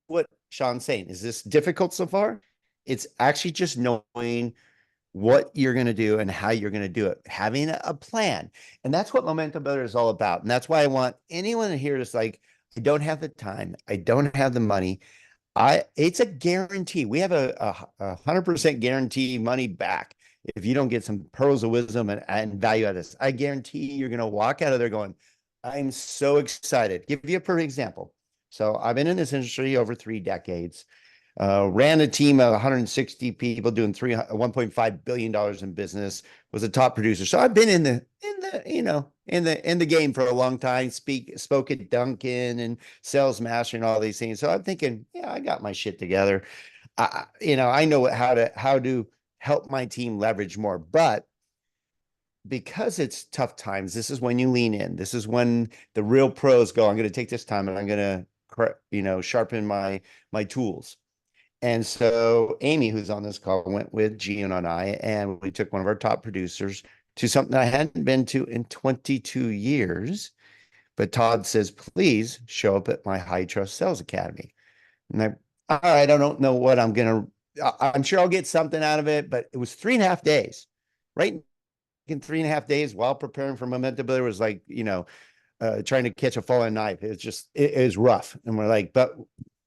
what Sean's saying, is this difficult so far? It's actually just knowing what you're going to do and how you're going to do it, having a plan. And that's what Momentum Builder is all about. And that's why I want anyone here that's like, I don't have the time. I don't have the money. It's a guarantee. We have a 100% guarantee money back if you don't get some pearls of wisdom and value out of this. I guarantee you're going to walk out of there going, I'm so excited. Give you a perfect example. So I've been in this industry over 3 decades. Ran a team of 160 people doing $1.5 billion in business, was a top producer. So I've been in the game for a long time, spoke at Duncan and Sales Master and all these things. So I'm thinking, yeah, I got my shit together. I know how to help my team leverage more, but because it's tough times, this is when you lean in. This is when the real pros go, I'm going to take this time and I'm going to, sharpen my tools. And so Amy, who's on this call, went with Gene and I, and we took one of our top producers to something I hadn't been to in 22 years. But Todd says, please show up at my High Trust Sales Academy. And all right, I don't know what I'm sure I'll get something out of it, but it was 3.5 days, right? In 3.5 days while preparing for Momentum Builder was like, trying to catch a falling knife. It was rough. And we're like, but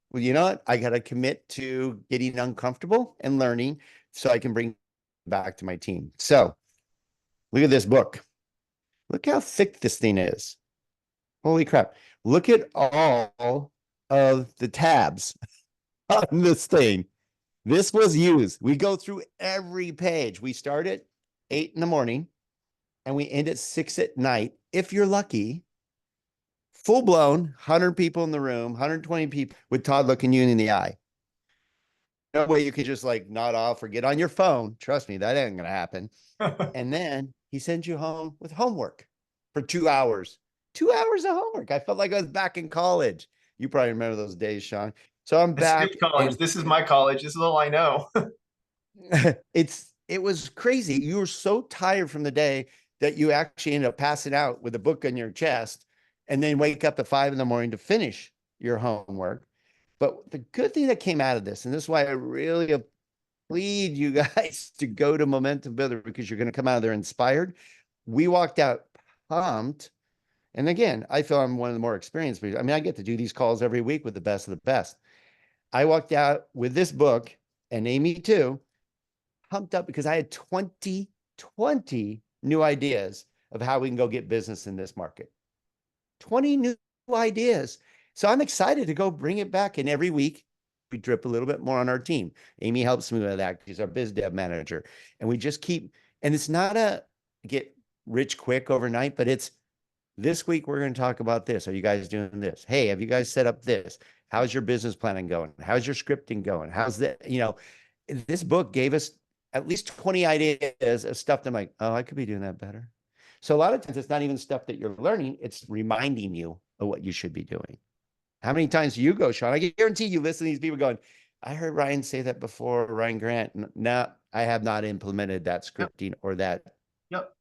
well, you know what? I got to commit to getting uncomfortable and learning so I can bring back to my team. So look at this book. Look how thick this thing is. Holy crap. Look at all of the tabs on this thing. This was used. We go through every page. We start at 8 in the morning and we end at 6 at night. If you're lucky, full blown, 100 people in the room, 120 people with Todd looking you in the eye. No way you could just like nod off or get on your phone. Trust me, that ain't going to happen. And then he sends you home with homework for 2 hours. 2 hours of homework. I felt like I was back in college. You probably remember those days, Sean. So I'm I back skipped college. and This is my college. This is all I know. it was crazy. You were so tired from the day that you actually ended up passing out with a book on your chest and then wake up at 5 in the morning to finish your homework. But the good thing that came out of this, and this is why I really plead you guys to go to Momentum Builder because you're going to come out of there inspired. We walked out pumped. And again, I feel I'm one of the more experienced people. I mean, I get to do these calls every week with the best of the best. I walked out with this book and Amy too, pumped up because I had 20 new ideas of how we can go get business in this market. 20 new ideas. So I'm excited to go bring it back. And every week we drip a little bit more on our team. Amy helps me with that. She's our biz dev manager. And we just keep, and it's not a get rich quick overnight, but it's this week we're going to talk about this. Are you guys doing this? Hey, have you guys set up this? How's your business planning going? How's your scripting going? How's that? This book gave us at least 20 ideas of stuff that I'm like, oh, I could be doing that better. So a lot of times it's not even stuff that you're learning. It's reminding you of what you should be doing. How many times do you go, Sean? I guarantee you listen to these people going, I heard Ryan say that before, Ryan Grant. No, I have not implemented that scripting or that Yep.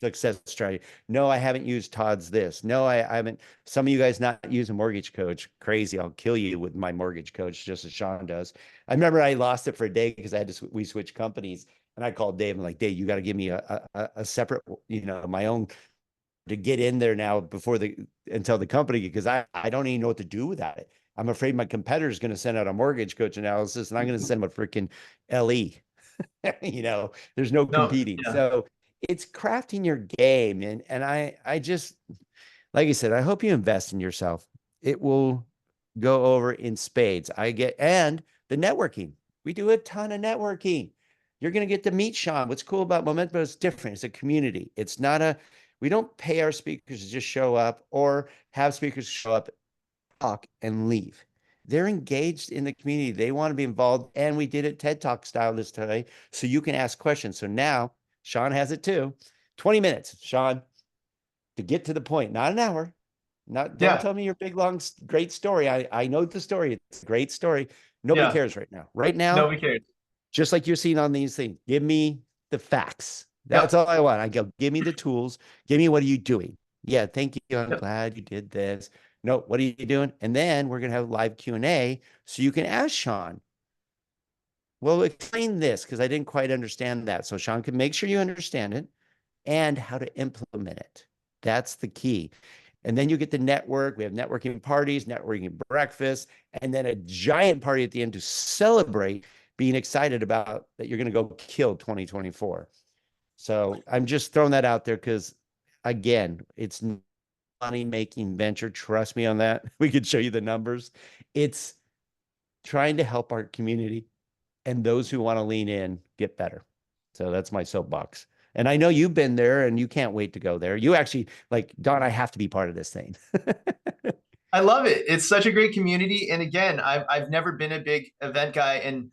success strategy. No, I haven't used Todd's this. No, I haven't. Some of you guys not use a mortgage coach. Crazy. I'll kill you with my mortgage coach, just as Sean does. I remember I lost it for a day because I had to, we switched companies and I called Dave and like, Dave, you got to give me a separate, my own to get in there now until the company, because I don't even know what to do without it. I'm afraid my competitor is going to send out a mortgage coach analysis and I'm going to send them a freaking LE. There's no No, competing. yeah. So it's crafting your game. And I just, like I said, I hope you invest in yourself. It will go over in spades. And the networking. We do a ton of networking. You're going to get to meet Sean. What's cool about Momentum is different. It's a community. We don't pay our speakers to just show up or have speakers show up, talk, and leave. They're engaged in the community. They want to be involved. And we did it TED Talk style this time. So you can ask questions. So now Sean has it too. 20 minutes, Sean, to get to the point, not an hour. Don't tell me your big, long, great story. I know the story. It's a great story. Nobody Yeah. cares right now. Right now, Nobody cares. just like you're seeing on these things, give me the facts. That's Yep. all I want. I go, give me the tools. Give me what are you doing? Yeah, thank you. I'm Yep. glad you did this. No, what are you doing? And then we're going to have live Q&A so you can ask Sean, well, explain this because I didn't quite understand that. So Sean can make sure you understand it and how to implement it. That's the key. And then you get the network. We have networking parties, networking breakfast, and then a giant party at the end to celebrate being excited about that you're going to go kill 2024. So I'm just throwing that out there because, again, it's money making venture. Trust me on that. We could show you the numbers. It's trying to help our community and those who want to lean in get better. So that's my soapbox. And I know you've been there and you can't wait to go there. You actually like, Don, I have to be part of this thing. I love it. It's such a great community. And again, I've never been a big event guy, and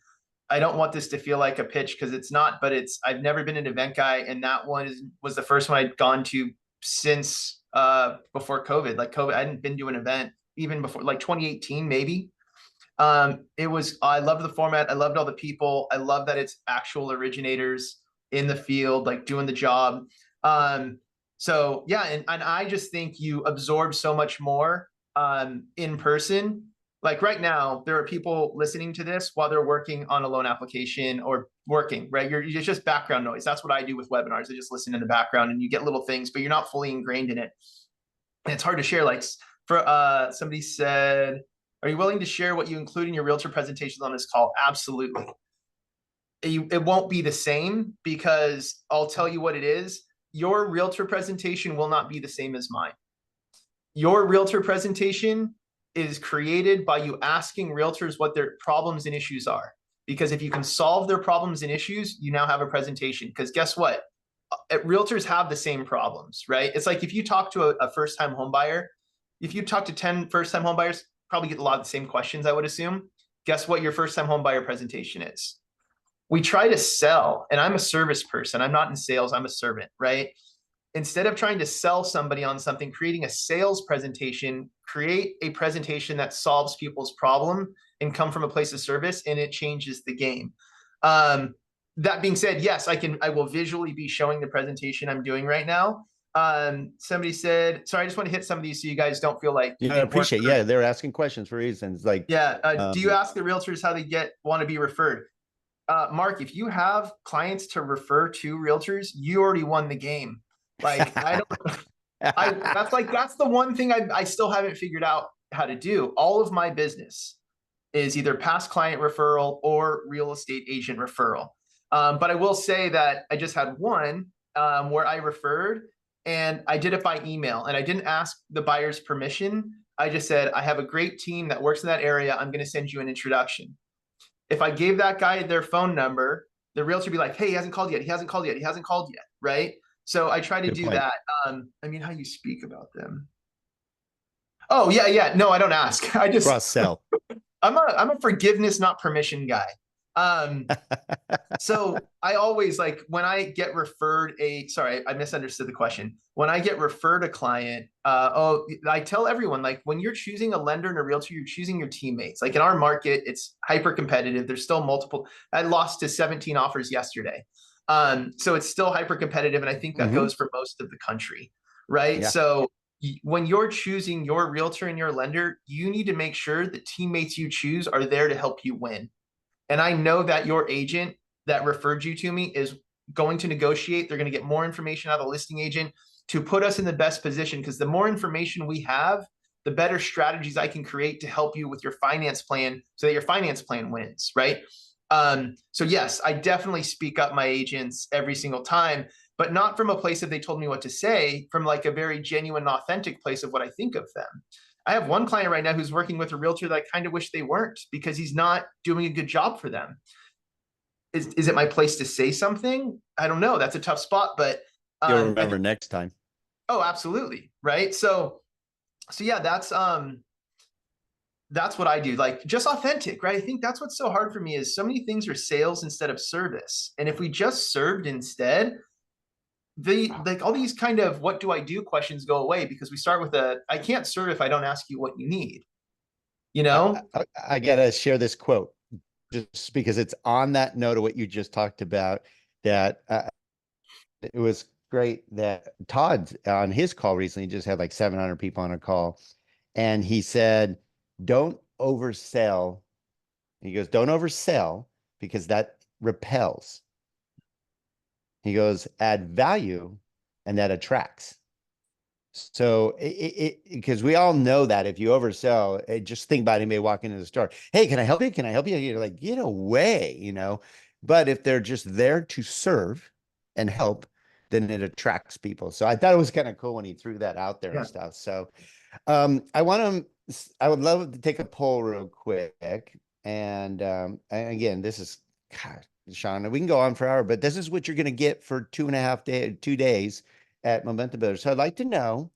I don't want this to feel like a pitch because it's not, but I've never been an event guy. And that was the first one I'd gone to since before COVID. Like COVID, I hadn't been to an event even before like 2018, maybe. I loved the format. I loved all the people. I love that it's actual originators in the field, like doing the job. So yeah, and I just think you absorb so much more in person. Like right now, there are people listening to this while they're working on a loan application or working, right? It's just background noise. That's what I do with webinars. I just listen in the background and you get little things, but you're not fully ingrained in it. And it's hard to share. Like for somebody said, are you willing to share what you include in your realtor presentations on this call? Absolutely. It won't be the same because I'll tell you what it is. Your realtor presentation will not be the same as mine. Your realtor presentation is created by you asking realtors what their problems and issues are. Because if you can solve their problems and issues, you now have a presentation. Because guess what? Realtors have the same problems, right? It's like if you talk to a first-time home buyer, if you talk to 10 first-time home buyers, probably get a lot of the same questions, I would assume. Guess what your first-time home buyer presentation is? We try to sell, and I'm a service person. I'm not in sales. I'm a servant, right? Instead of trying to sell somebody on something, creating a sales presentation, create a presentation that solves people's problem and come from a place of service, and it changes the game. That being said, yes, I will visually be showing the presentation I'm doing right now. Somebody said, sorry, I just want to hit some of these so you guys don't feel like I appreciate. Yeah, they're asking questions for reasons like. Yeah. Do you ask the realtors how they want to be referred? Mark, if you have clients to refer to realtors, you already won the game. Like I don't, that's the one thing I still haven't figured out how to do. All of my business is either past client referral or real estate agent referral. But I will say that I just had one where I referred and I did it by email and I didn't ask the buyer's permission. I just said, I have a great team that works in that area. I'm going to send you an introduction. If I gave that guy their phone number, the realtor would be like, hey, he hasn't called yet. He hasn't called yet. He hasn't called yet. Right. So I try to do that. I mean, how you speak about them. Oh, yeah, yeah. No, I don't ask. I just cross sell. I'm a forgiveness, not permission guy. So I always like when I get referred sorry, I misunderstood the question. When I get referred a client, I tell everyone like when you're choosing a lender and a realtor, you're choosing your teammates. Like in our market, it's hyper competitive. There's still multiple. I lost to 17 offers yesterday. So it's still hyper competitive. And I think that goes for most of the country, right? Yeah. So when you're choosing your realtor and your lender, you need to make sure the teammates you choose are there to help you win. And I know that your agent that referred you to me is going to negotiate. They're going to get more information out of the listing agent to put us in the best position, because the more information we have, the better strategies I can create to help you with your finance plan so that your finance plan wins, right? So yes, I definitely speak up my agents every single time, but not from a place that they told me what to say, from like a very genuine, authentic place of what I think of them. I have one client right now who's working with a realtor that I kind of wish they weren't, because he's not doing a good job for them. Is it my place to say something? I don't know. That's a tough spot, but you'll remember next time. Oh, absolutely. Right. So yeah, that's what I do. Like just authentic, right? I think that's what's so hard for me is so many things are sales instead of service. And if we just served instead, like all these kind of what do I do questions go away, because we start with I can't serve if I don't ask you what you need. You know, I gotta share this quote just because it's on that note of what you just talked about, that it was great that Todd on his call recently just had like 700 people on a call. And he said, don't oversell. He goes, don't oversell because that repels. He goes, add value and that attracts. So because we all know that if you oversell, just think about anybody walking into the store. Hey, can I help you? Can I help you? You're like, get away, you know. But if they're just there to serve and help, then it attracts people. So I thought it was kind of cool when he threw that out there and stuff. So I would love to take a poll real quick. And again, this is, God, Sean, we can go on for an hour, but this is what you're going to get for 2 days at Momentum Builder. So I'd like to know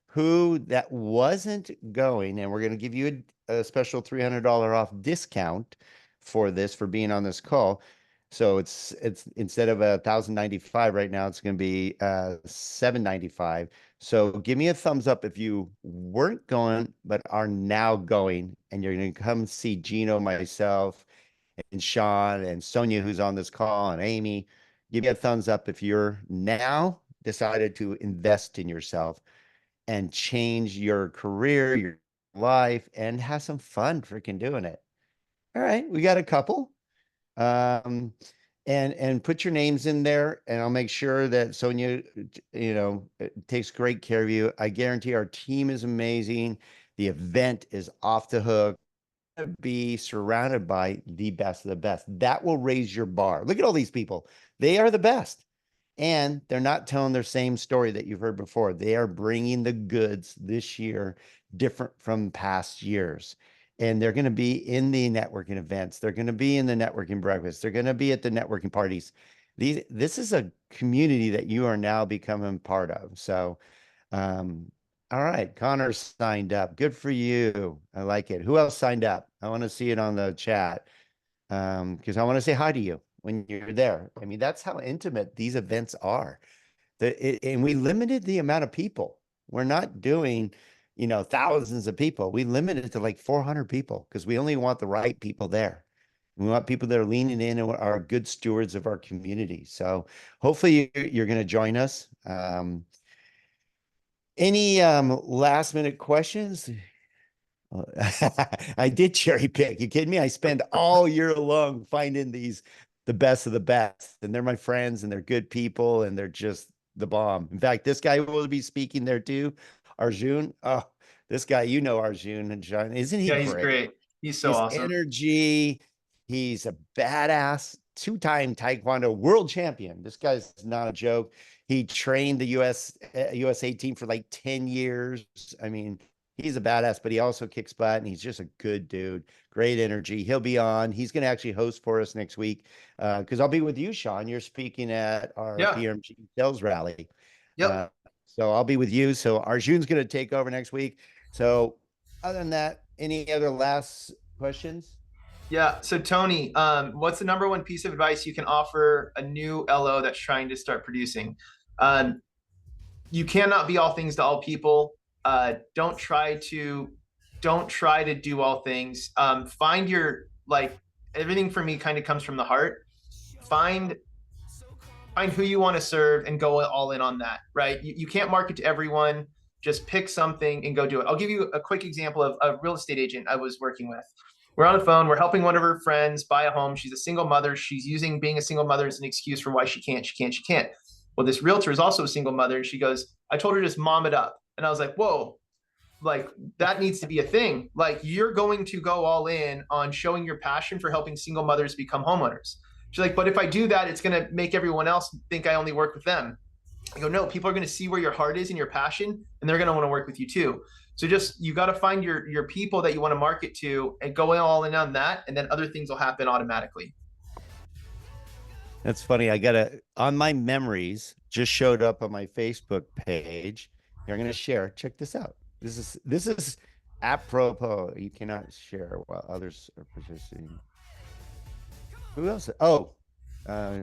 who that wasn't going, and we're going to give you a special $300 off discount for this, for being on this call. So it's instead of $1,095 right now, it's going to be $795. So give me a thumbs up if you weren't going, but are now going, and you're going to come see Gino, myself, and Sean, and Sonia, who's on this call, and Amy. Give me a thumbs up if you're now decided to invest in yourself and change your career, your life, and have some fun freaking doing it. All right, we got a couple. Um, and put your names in there, and I'll make sure that Sonia, takes great care of you. I guarantee our team is amazing. The event is off the hook. Be surrounded by the best of the best. That will raise your bar. Look at all these people. They are the best. And they're not telling their same story that you've heard before. They are bringing the goods this year, different from past years. And they're going to be in the networking events. They're going to be in the networking breakfast. They're going to be at the networking parties. This is a community that you are now becoming part of. So, all right, Connor signed up. Good for you. I like it. Who else signed up? I want to see it on the chat because I want to say hi to you when you're there. I mean, that's how intimate these events are. And we limited the amount of people. We're not doing, thousands of people. We limited it to like 400 people because we only want the right people there. We want people that are leaning in and are good stewards of our community. So hopefully you're going to join us. Any last minute questions? I did cherry pick. You kidding me? I spend all year long finding the best of the best, and they're my friends, and they're good people, and they're just the bomb. In fact, this guy will be speaking there too, Arjun. Oh, this guy, Arjun and John, isn't he Yeah, he's great? great. He's so His awesome. energy, he's a badass, two-time Taekwondo world champion. This guy's not a joke. He trained the USA team for like 10 years. I mean, he's a badass, but he also kicks butt, and he's just a good dude. Great energy. He'll be on. He's going to actually host for us next week because I'll be with you, Sean. You're speaking at our Yeah. PMG sales rally. Yep. Uh, so I'll be with you. So Arjun's going to take over next week. So other than that, any other last questions? Yeah. So Tony, what's the number one piece of advice you can offer a new LO that's trying to start producing? Um, you cannot be all things to all people. Don't try to do all things. Find your like everything for me kind of comes from the heart. Find find who you want to serve and go all in on that, right? You can't market to everyone. Just pick something and go do it. I'll give you a quick example of a real estate agent I was working with. We're on the phone. We're helping one of her friends buy a home. She's a single mother. She's using being a single mother as an excuse for why she can't, she can't, she can't. Well, this realtor is also a single mother. And she goes, I told her to just mom it up. And I was like, whoa, like that needs to be a thing. Like you're going to go all in on showing your passion for helping single mothers become homeowners. She's like, but if I do that, it's going to make everyone else think I only work with them. I go, no, people are going to see where your heart is and your passion, and they're going to want to work with you too. So just you got to find your people that you want to market to and go all in on that, and then other things will happen automatically. That's funny. I got on my memories just showed up on my Facebook page. Here, I'm going to share. Check this out. This is apropos. You cannot share while others are participating. Who else? Oh, uh,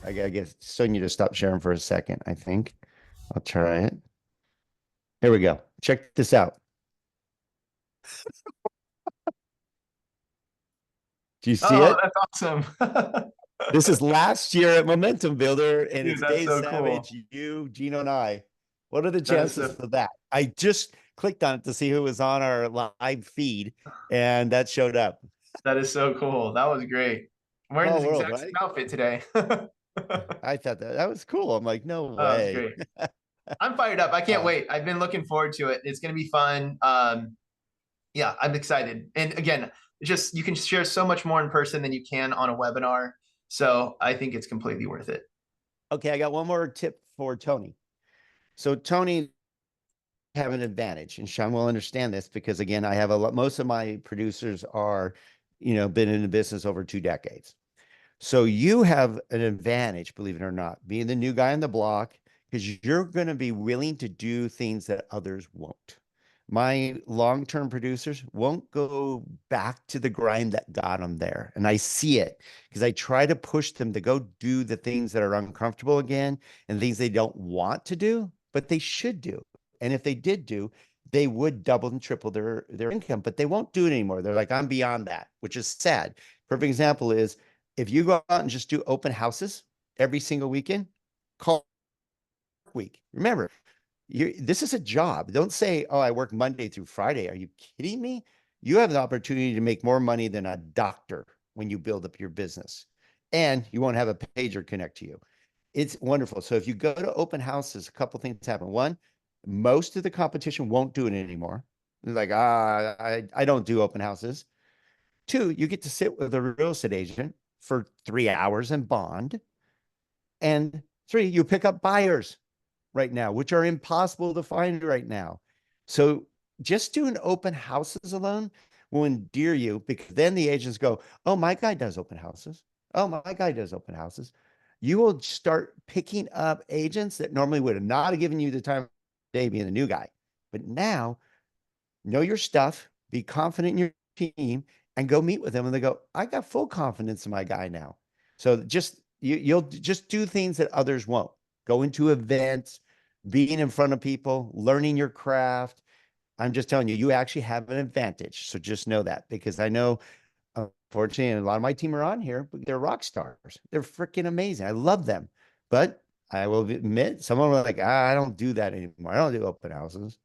I guess Sonia to stop sharing for a second. I think I'll try it. Here we go. Check this out. Do you see Oh, it? that's awesome. This is last year at Momentum Builder, and Dude, it's that's Dave so cool. Savage, you, Gino, and I. What are the That is chances so for that? I just clicked on it to see who was on our live feed, and that showed up. that is so cool. That was great. I'm wearing Small this world, exact same right? outfit today. that I thought that was cool. I'm like, no was way. great. I'm fired up. I can't Uh, wait. I've been looking forward to it. It's going to be fun. Yeah, I'm excited. And again, just you can share so much more in person than you can on a webinar. So I think it's completely worth it. okay, I got one more tip for Tony. So Tony have an advantage, and Sean will understand this because again, I have a lot. Most of my producers are, been in the business over 2 decades. So you have an advantage, believe it or not, being the new guy on the block, because you're going to be willing to do things that others won't. My long-term producers won't go back to the grind that got them there. And I see it because I try to push them to go do the things that are uncomfortable again and things they don't want to do, but they should do. And if they did do, they would double and triple their income, but they won't do it anymore. They're like, I'm beyond that, which is sad. Perfect example is if you go out and just do open houses every single weekend, call week. Remember, this is a job. Don't say, oh, I work Monday through Friday. Are you kidding me? You have the opportunity to make more money than a doctor when you build up your business. And you won't have a pager connect to you. It's wonderful. So if you go to open houses, a couple things happen. One, most of the competition won't do it anymore. They're like, I don't do open houses. Two, you get to sit with a real estate agent for 3 hours and bond. And three, you pick up buyers right now, which are impossible to find right now. So just doing open houses alone will endear you, because then the agents go, oh, my guy does open houses. Oh, my guy does open houses. You will start picking up agents that normally would have not have given you the time of day being the new guy. But now know your stuff, be confident in your team, and go meet with them. And they go, I got full confidence in my guy now. So just you'll just do things that others won't. Go into events, being in front of people, learning your craft. I'm just telling you, you actually have an advantage. So just know that, because I know, unfortunately, a lot of my team are on here, but they're rock stars. They're freaking amazing. I love them. But I will admit, someone was like, I don't do that anymore. I don't do open houses.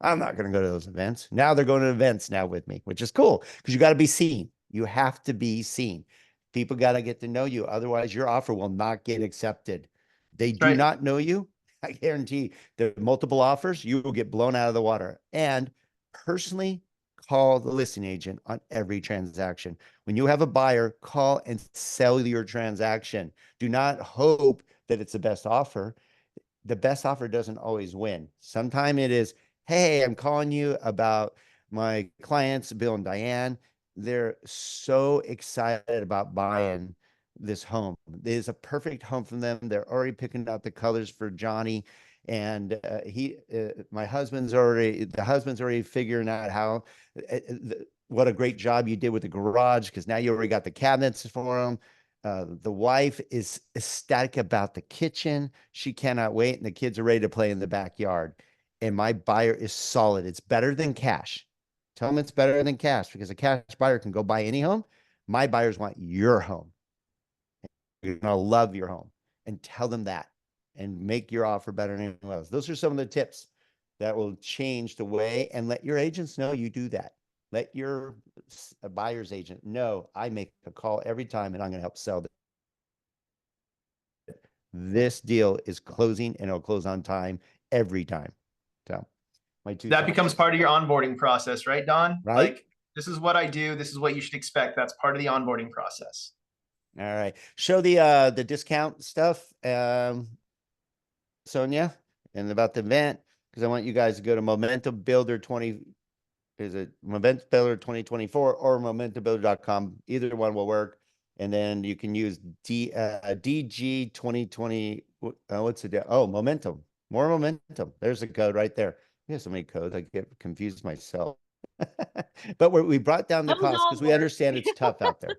I'm not going to go to those events. Now they're going to events now with me, which is cool, because you got to be seen. You have to be seen. People got to get to know you. Otherwise, your offer will not get accepted. They That's do right. not know you. I guarantee the multiple offers, you will get blown out of the water. And personally call the listing agent on every transaction. When you have a buyer, call and sell your transaction. Do not hope that it's the best offer. The best offer doesn't always win. Sometimes it is, hey, I'm calling you about my clients, Bill and Diane. They're so excited about buying this home. It is a perfect home for them. They're already picking out the colors for Johnny. And my husband's already, the husband's already figuring out how, what a great job you did with the garage, because now you already got the cabinets for them. The wife is ecstatic about the kitchen. She cannot wait, and the kids are ready to play in the backyard. And my buyer is solid. It's better than cash. Tell them it's better than cash, because a cash buyer can go buy any home. My buyers want your home. You're going to love your home, and tell them that, and make your offer better than anyone else. Those are some of the tips that will change the way, and let your agents know you do that. Let your buyer's agent know, I make a call every time and I'm going to help sell this deal is closing, and it'll close on time every time. So my two That cents. becomes part of your onboarding process, right, Don? Right? Like, this is what I do. This is what you should expect. That's part of the onboarding process. All right. Show the discount stuff, Sonia, and about the event, because I want you guys to go to Momentum Builder 20. Is it Momentum Builder 2024 or momentumbuilder.com? Either one will work. And then you can use DG 2020. What's the Momentum. More momentum. There's a code right there. We have so many codes, I get confused myself. But we brought down the Those cost all because we work. understand it's tough out there.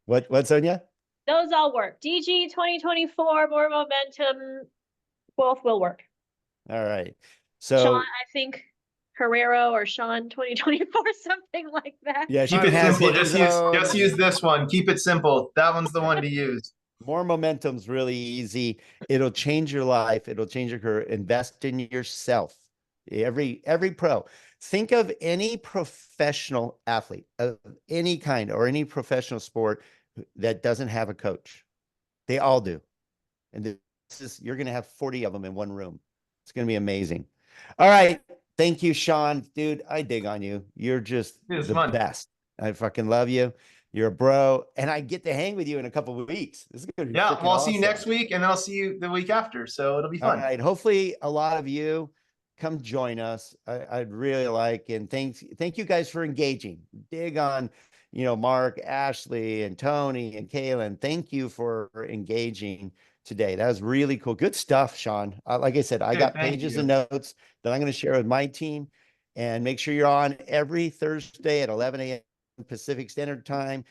What, Sonia? Those all work. DG 2024, more momentum. Both will work. All right. Sean, So I think Herrero or Sean 2024, something like that. yeah, Keep Sean it has simple. his Just own. use this one. Keep it simple. That one's the one to use. More momentum's really easy. It'll change your life. It'll change your career. Invest in yourself. Every pro. Think of any professional athlete of any kind or any professional sport that doesn't have a coach. They all do. And this is, you're going to have 40 of them in one room. It's going to be amazing. All right. Thank you, Sean. Dude, I dig on you. You're just It was the fun. best. I fucking love you. You're a bro. And I get to hang with you in a couple of weeks. This is going to be Yeah, freaking well, I'll see you awesome. next week, and then I'll see you the week after. So it'll be All fun. right. Hopefully a lot of you come join us. I'd really like, and thank you guys for engaging. Dig on, Mark, Ashley, and Tony and Kaylin. Thank you for engaging today. That was really cool. Good stuff, Sean. Like I said, I Dude, got thank pages you. and notes that I'm going to share with my team. And make sure you're on every Thursday at 11 a.m. Pacific Standard Time.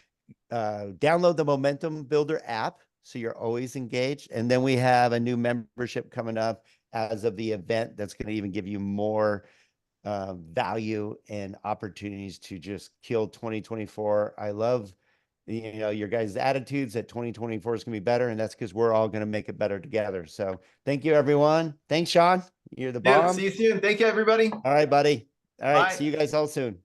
Download the Momentum Builder app so you're always engaged. And then we have a new membership coming up as of the event that's going to even give you more value and opportunities to just kill 2024. I love, your guys' attitudes that 2024 is going to be better. And that's because we're all going to make it better together. So thank you, everyone. Thanks, Sean. You're the Dude, bomb. see you soon. Thank you, everybody. All right, buddy. All right. Bye. See you guys all soon.